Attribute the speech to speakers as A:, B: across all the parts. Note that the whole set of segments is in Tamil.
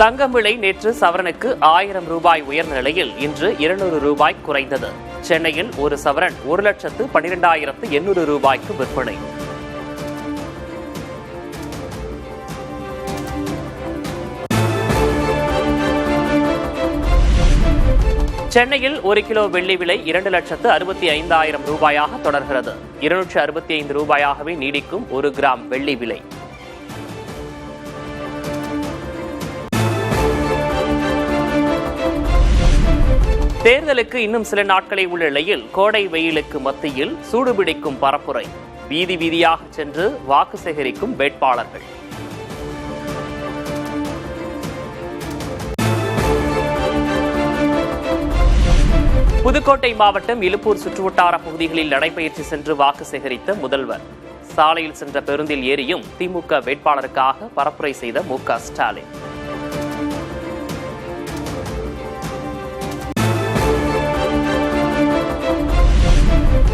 A: தங்கம் விலை நேற்று சவரனுக்கு 1000 ரூபாய் உயர்ந்த நிலையில் இன்று 200 ரூபாய் குறைந்தது. சென்னையில் ஒரு சவரன் 1,12,800 ரூபாய்க்கு விற்பனை. சென்னையில் 1 கிலோ வெள்ளி விலை 2,65,000 ரூபாயாக தொடர்கிறது. 265 ரூபாயாகவே நீடிக்கும் 1 கிராம் வெள்ளி விலை. தேர்தலுக்கு இன்னும் சில நாட்களே உள்ள நிலையில் கோடை வெயிலுக்கு மத்தியில் சூடுபிடிக்கும் பரப்புரை. வீதி வீதியாக சென்று வாக்கு சேகரிக்கும் வேட்பாளர்கள். புதுக்கோட்டை மாவட்டம் இலுப்பூர் சுற்றுவட்டார பகுதிகளில் நடைபயிற்சி சென்று வாக்கு சேகரித்த முதல்வர். சாலையில் சென்ற பேருந்தில் ஏறியும் திமுக வேட்பாளருக்காக பரப்புரை செய்த மு.க. ஸ்டாலின்.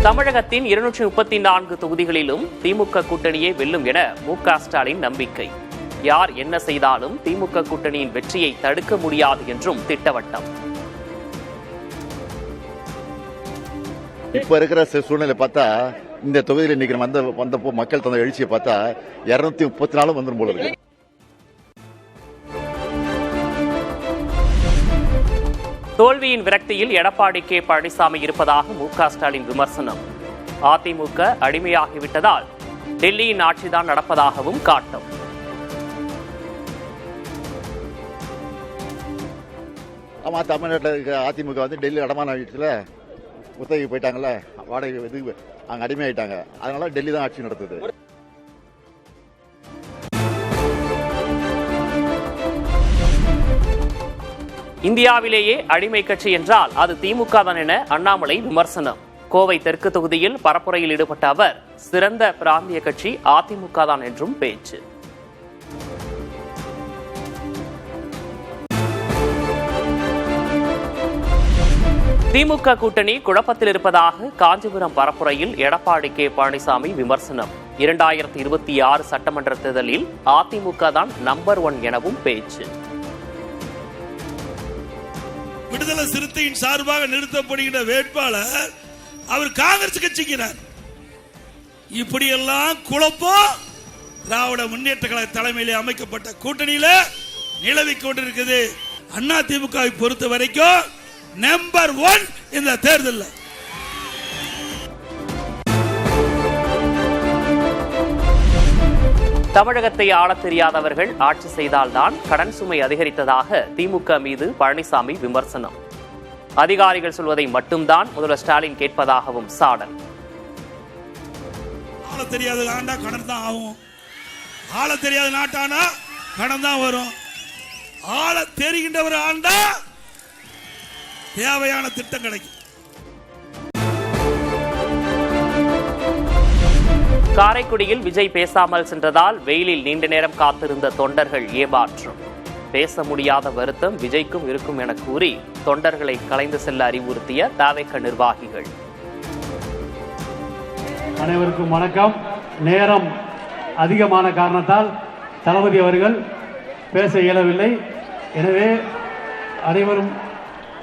A: தமிழகத்தின் 234 தொகுதிகளிலும் திமுக கூட்டணியே வெல்லும் என மு.க. ஸ்டாலின் நம்பிக்கை. யார் என்ன செய்தாலும் திமுக கூட்டணியின் வெற்றியை தடுக்க முடியாது என்றும் திட்டவட்டம்.
B: இப்ப இருக்கிற சூழ்நிலை பார்த்தா இந்த தொகுதியில் இன்னைக்கு வந்தப்போ மக்கள் தந்த எழுச்சியை பார்த்தா 234 வந்துடும் போல இருக்கு.
A: தோல்வியின் விரக்தியில் எடப்பாடி கே. பழனிசாமி இருப்பதாக மு.க. ஸ்டாலின் விமர்சனம். அதிமுக அடிமையாகிவிட்டதால் டெல்லியின் ஆட்சிதான் நடப்பதாகவும் காட்டும்.
B: ஆமா, தமிழ்நாட்டில் இருக்க அதிமுக டெல்லி அடமான வீட்டில் குத்தகைக்கு போயிட்டாங்கல்ல, வாடகை இது அங்கே அடிமையாயிட்டாங்க. அதனால டெல்லி தான் ஆட்சி நடத்துது.
A: இந்தியாவிலேயே அடிமை கட்சி என்றால் அது திமுக தான் என அண்ணாமலை விமர்சனம். கோவை தெற்கு தொகுதியில் பரப்புரையில் ஈடுபட்ட அவர் சிறந்த பிராந்திய கட்சி அதிமுக தான் என்றும் பேச்சு. திமுக கூட்டணி குழப்பத்தில் இருப்பதாக காஞ்சிபுரம் பரப்புரையில் எடப்பாடி கே. பழனிசாமி விமர்சனம். 2026 சட்டமன்ற தேர்தலில் அதிமுக தான் நம்பர் 1 எனவும் பேச்சு.
C: விடுதலை சிறுத்தையின் சார்பாக நிறுத்தப்படுகின்ற வேட்பாளர் அவர் காங்கிரஸ் கட்சிக்கிறார். இப்படியெல்லாம் குழப்பம் திராவிட முன்னேற்ற கழக தலைமையிலே அமைக்கப்பட்ட கூட்டணியில நிலவிக் கொண்டிருக்குது. அதிமுகவை பொறுத்த வரைக்கும் நம்பர் 1 இந்த தேர்தல்.
A: தமிழகத்தை ஆளத் தெரியாதவர்கள் ஆட்சி செய்தால்தான் கடன் சுமை அதிகரித்ததாக திமுக மீது பழனிசாமி விமர்சனம். அதிகாரிகள் சொல்வதை மட்டும்தான் முதல்வர் ஸ்டாலின் கேட்பதாகவும் சாடல்.
C: ஆளத் தெரியாத ஆண்டா கடன் தான் ஆகும். ஆளத் தெரியாத நாட்டானா கடன் தான் வரும். ஆளத் தெரிகின்றவர் ஆண்டா தேவையான திட்டம் கிடைக்கும்.
A: காரைக்குடியில் விஜய் பேசாமல் சென்றதால் வெயிலில் நீண்ட நேரம் காத்திருந்த தொண்டர்கள் ஏமாற்றம். பேச முடியாத வருத்தம் விஜய்க்கும் இருக்கும் என கூறி தொண்டர்களை கலைந்து செல்ல அறிவுறுத்திய தவேக நிர்வாகிகள்.
D: அனைவருக்கும் வணக்கம். நேரம் அதிகமான காரணத்தால் தளபதி அவர்கள் பேச இயலவில்லை. எனவே அனைவரும்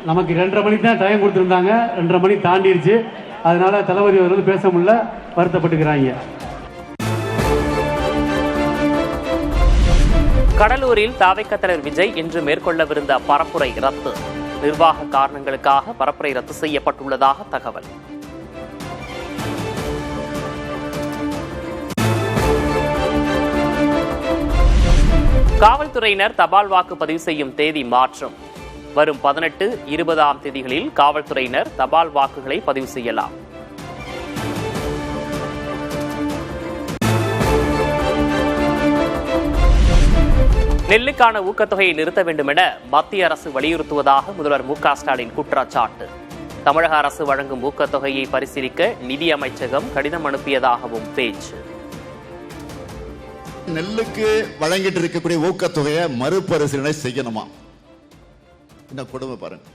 D: நமக்கு 2:30 மணிக்கு தான் டைம் கொடுத்துருந்தாங்க. 2:30 மணி தாண்டிடுச்சு. அதனால தளபதி அவர்கள் பேச முடியல, வருத்தப்பட்டுக்கிறாங்க.
A: கடலூரில் தவேக தலைவர் விஜய் இன்று மேற்கொள்ளவிருந்த பரப்புரை ரத்து. நிர்வாக காரணங்களுக்காக பரப்புரை ரத்து செய்யப்பட்டுள்ளதாக தகவல். காவல்துறையினர் தபால் வாக்கு பதிவு செய்யும் தேதி மாற்றம். வரும் 18, 20ஆம் தேதிகளில் காவல்துறையினர் தபால் வாக்குகளை பதிவு செய்யலாம். நெல்லுக்கான ஊக்கத்தொகையை நிறுத்த வேண்டும் என மத்திய அரசு வலியுறுத்துவதாக முதல்வர் மு.க. ஸ்டாலின் குற்றச்சாட்டு. தமிழக அரசு வழங்கும் ஊக்கத்தொகையை பரிசீலிக்க நிதி அமைச்சகம் கடிதம் அனுப்பியதாகவும் பேச்சு.
B: நெல்லுக்கு வழங்கிட்டு இருக்கக்கூடிய ஊக்கத்தொகையை மறுபரிசீலனை செய்யணுமா? இந்த கொடுமை பாருங்க.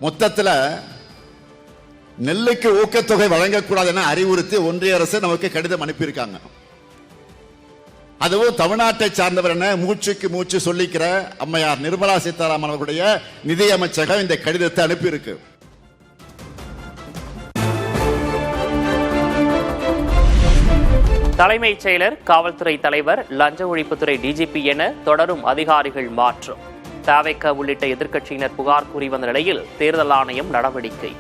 B: மொத்தத்தில் நெல்லுக்கு ஊக்கத்தொகை வழங்கக்கூடாது என அறிவுறுத்தி ஒன்றிய அரசு நமக்கு கடிதம் அனுப்பியிருக்காங்க. அதுவும் தமிழ்நாட்டை சார்ந்தவர் என மூச்சுக்கு மூச்சு சொல்லிக்கிற அம்மையார் நிர்மலா சீதாராமன் அவர்களுடைய நிதியமைச்சகம் இந்த கடிதத்தை அனுப்பியிருக்கு.
A: தலைமைச் செயலர், காவல்துறை தலைவர், லஞ்ச ஒழிப்புத்துறை டிஜிபி என தொடரும் அதிகாரிகள் மாற்றம். தவிக உள்ளிட்ட எதிர்க்கட்சியினர் புகார் கூறி வந்த நிலையில் தேர்தல் ஆணையம் நடவடிக்கை.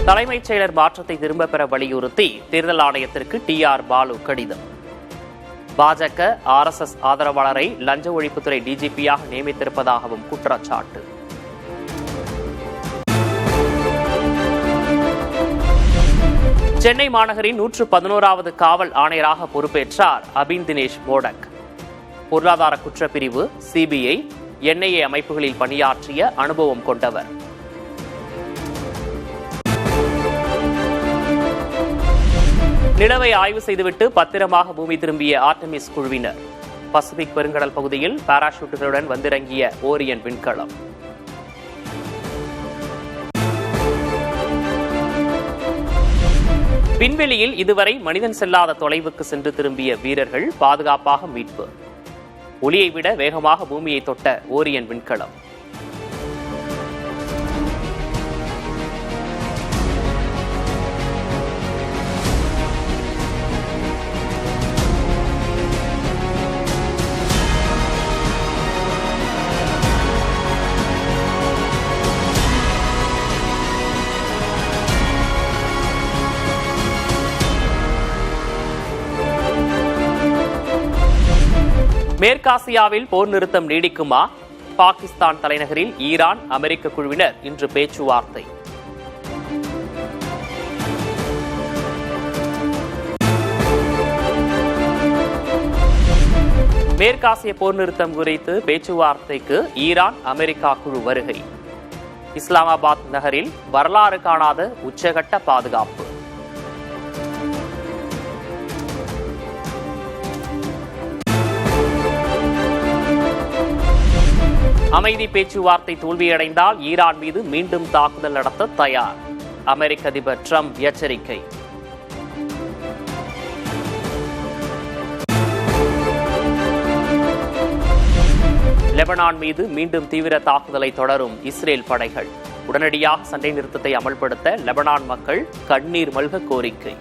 A: தலைமைச் செயலர் மாற்றத்தை திரும்பப் பெற வலியுறுத்தி தேர்தல் ஆணையத்திற்கு TR பாலு கடிதம். பாஜக RSS ஆதரவாளரை லஞ்ச ஒழிப்புத்துறை டிஜிபியாக நியமித்திருப்பதாகவும் குற்றச்சாட்டு. சென்னை மாநகரின் 111வது காவல் ஆணையராக பொறுப்பேற்றார் அபின் தினேஷ் மோடக். பொருளாதார குற்றப்பிரிவு, CBI, NIA அமைப்புகளில் பணியாற்றிய அனுபவம் கொண்டவர். நிலவை ஆய்வு செய்துவிட்டு பத்திரமாக பூமி திரும்பிய ஆர்டெமிஸ் குழுவினர். பசிபிக் பெருங்கடல் பகுதியில் பாராசூட்டுகளுடன் வந்திறங்கிய ஓரியன் விண்கலம். விண்வெளியில் இதுவரை மனிதன் செல்லாத தொலைவுக்கு சென்று திரும்பிய வீரர்கள் பாதுகாப்பாக மீட்பு. ஒளியை விட வேகமாக பூமியை தொட்ட ஓரியன் விண்கலம். மேற்காசியாவில் போர் நிறுத்தம் நீடிக்குமா? பாகிஸ்தான் தலைநகரில் ஈரான், அமெரிக்க குழுவினர் இன்று பேச்சுவார்த்தை. மேற்காசிய போர் நிறுத்தம் குறித்து பேச்சுவார்த்தைக்கு ஈரான், அமெரிக்கா குழு வருகை. இஸ்லாமாபாத் நகரில் வரலாறு காணாத உச்சகட்ட பாதுகாப்பு. அமைதி பேச்சுவார்த்தை தோல்வியடைந்தால் ஈரான் மீது மீண்டும் தாக்குதல் நடத்த தயார். அமெரிக்க அதிபர் ட்ரம்ப் எச்சரிக்கை. லெபனான் மீது மீண்டும் தீவிர தாக்குதலை தொடரும் இஸ்ரேல் படைகள். உடனடியாக சண்டை நிறுத்தத்தை அமல்படுத்த லெபனான் மக்கள் கண்ணீர் மல்க கோரிக்கை.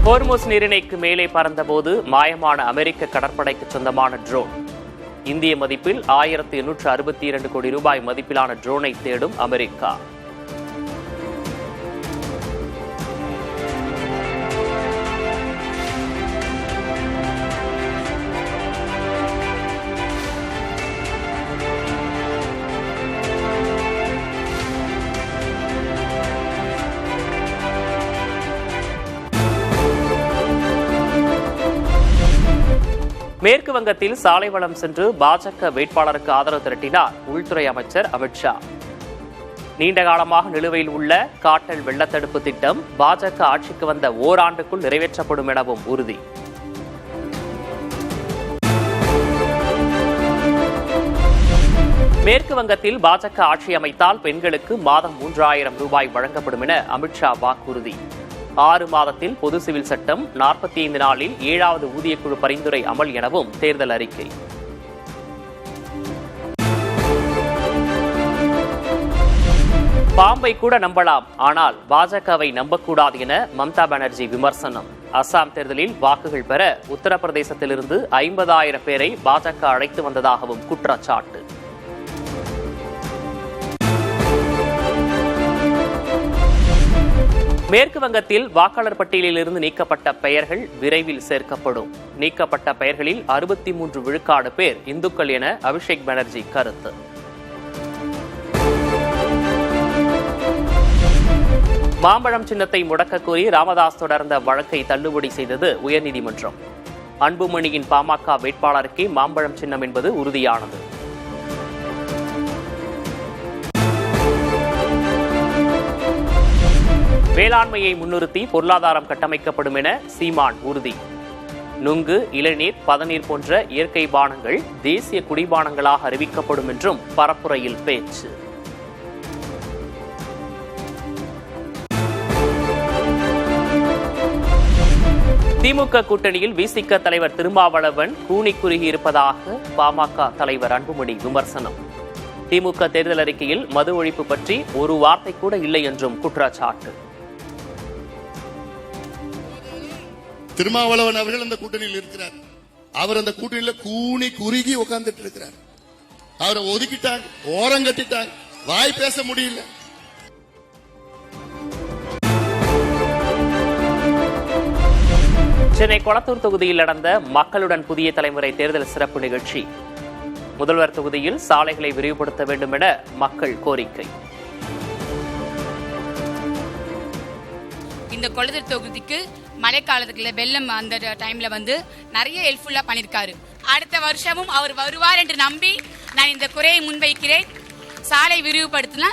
A: ஹோர்முஸ் நீரிணைக்கு மேலே பறந்தபோது மாயமான அமெரிக்க கடற்படைக்கு சொந்தமான ட்ரோன். இந்திய மதிப்பில் 1862 கோடி ரூபாய் மதிப்பிலான ட்ரோனை தேடும் அமெரிக்கா. மேற்கு வங்கத்தில் சாலை வலம் சென்று பாஜக வேட்பாளருக்கு ஆதரவு திரட்டினார் உள்துறை அமைச்சர் அமித்ஷா. நீண்ட காலமாக நிலுவையில் உள்ள காட்டல் வெள்ளத்தடுப்பு திட்டம் பாஜக ஆட்சிக்கு வந்த ஓராண்டுக்குள் நிறைவேற்றப்படும் எனவும் உறுதி. மேற்கு வங்கத்தில் பாஜக ஆட்சி அமைத்தால் பெண்களுக்கு மாதம் 3000 ரூபாய் வழங்கப்படும் என அமித்ஷா வாக்குறுதி. 6 மாதத்தில் பொது சிவில் சட்டம், 45 நாளில் 7வது ஊதியக்குழு பரிந்துரை அமல் எனவும் தேர்தல் அறிக்கை. பாம்பை கூட நம்பலாம், ஆனால் பாஜகவை நம்பக்கூடாது என மம்தா பானர்ஜி விமர்சனம். அசாம் தேர்தலில் வாக்குகள் பெற உத்தரப்பிரதேசத்திலிருந்து 50,000 பேரை பாஜக அழைத்து வந்ததாகவும் குற்றச்சாட்டு. மேற்கு வங்கத்தில் வாக்காளர் பட்டியலில் இருந்து நீக்கப்பட்ட பெயர்கள் விரைவில் சேர்க்கப்படும். நீக்கப்பட்ட பெயர்களில் 63 விழுக்காடு பேர் இந்துக்கள் என அபிஷேக் பானர்ஜி கருத்து. மாம்பழம் சின்னத்தை முடக்க கோரி ராமதாஸ் தொடர்ந்த வழக்கை தள்ளுபடி செய்தது உயர்நீதிமன்றம். அன்புமணியின் பாமக வேட்பாளருக்கே மாம்பழம் சின்னம் என்பது உறுதியானது. வேளாண்மையை முன்னிறுத்தி பொருளாதாரம் கட்டமைக்கப்படும் என சீமான் உறுதி. நுங்கு, இளநீர், பதநீர் போன்ற இயற்கை பானங்கள் தேசிய குடிபானங்களாக அறிவிக்கப்படும் என்றும் பரப்புரையில் பேச்சு. திமுக கூட்டணியில் விசிக தலைவர் திருமாவளவன் கூனி குறுகி இருப்பதாக பாமக தலைவர் அன்புமணி விமர்சனம். திமுக தேர்தல் அறிக்கையில் மது ஒழிப்பு பற்றி ஒரு வார்த்தை கூட இல்லை என்றும் குற்றச்சாட்டு.
E: திருமாவளவன் அவர்கள் அந்த கூட்டணியில் இருக்கிறார். அவர் அந்த கூட்டணியில கூனி குறுகி உட்கார்ந்துட்டு இருக்கிறார். அவரை ஒதுக்கிட்டாங்க, ஓரங்கட்டிட்டாங்க, வாய் பேச முடியல.
A: சென்னை கொளத்தூர் தொகுதியில் நடந்த மக்களுடன் புதிய தலைமுறை தேர்தல் சிறப்பு நிகழ்ச்சி. முதல்வர் தொகுதியில் சாலைகளை விரிவுபடுத்த வேண்டும் என மக்கள் கோரிக்கை.
F: இந்த கொளத்தூர் தொகுதிக்கு மழைக்காலத்துல வெள்ளம் அந்த டைம்ல நிறைய ஹெல்ப்ஃபுல்லா பண்ணிருக்காரு. அடுத்த வருஷமும் அவர் வருவார் என்று நம்பி நான் இந்த குறையை முன்வைக்கிறேன். சாலை விரிவுபடுத்தினா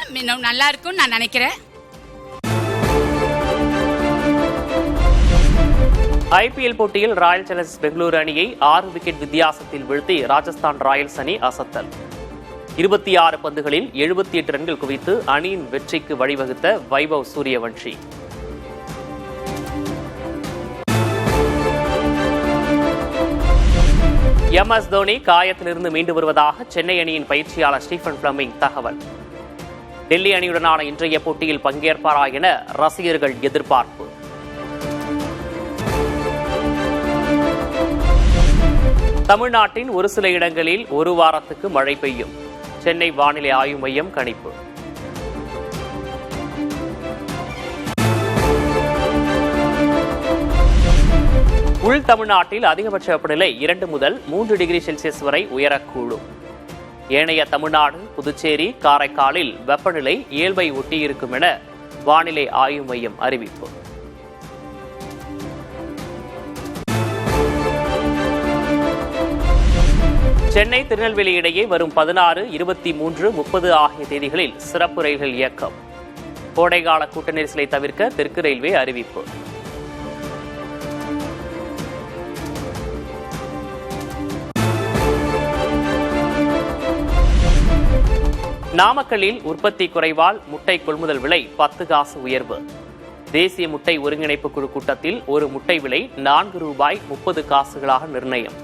F: நல்லா இருக்கும் நான் நினைக்கிறேன்.
A: IPL போட்டியில் ராயல் சேலஞ்சர்ஸ் பெங்களூரு அணியை 6 விக்கெட் வித்தியாசத்தில் வீழ்த்தி ராஜஸ்தான் ராயல்ஸ் அணி அசத்தல். 26 பந்துகளில் 78 ரன்கள் குவித்து அணியின் வெற்றிக்கு வழிவகுத்த வைபவ் சூரியவன்ஷி. MS தோனி காயத்திலிருந்து மீண்டு வருவதாக சென்னை அணியின் பயிற்சியாளர் ஸ்டீஃபன் பிளமிங் தகவல். டெல்லி அணியுடனான இன்றைய போட்டியில் பங்கேற்பாரா என ரசிகர்கள் எதிர்பார்ப்பு. தமிழ்நாட்டின் ஒரு சில இடங்களில் ஒரு வாரத்துக்கு மழை பெய்யும். சென்னை வானிலை ஆய்வு மையம் கணிப்பு. உள் தமிழ்நாட்டில் அதிகபட்ச வெப்பநிலை 2 முதல் 3 டிகிரி செல்சியஸ் வரை உயரக்கூடும். ஏனைய தமிழ்நாடு, புதுச்சேரி, காரைக்காலில் வெப்பநிலை இயல்பை ஒட்டியிருக்கும் என வானிலை ஆய்வு மையம் அறிவிப்பு. சென்னை திருநெல்வேலி இடையே வரும் 16, 23, 30 ஆகிய தேதிகளில் சிறப்பு ரயில்கள் இயக்கம். கோடைகால கூட்ட நெரிசலை தவிர்க்க தெற்கு ரயில்வே அறிவிப்பு. நாமக்கல்லில் உற்பத்தி குறைவால் முட்டை கொள்முதல் விலை 10 காசு உயர்வு. தேசிய முட்டை ஒருங்கிணைப்பு குழு கூட்டத்தில் ஒரு முட்டை விலை 4 ரூபாய் 30 காசுகளாக நிர்ணயம்.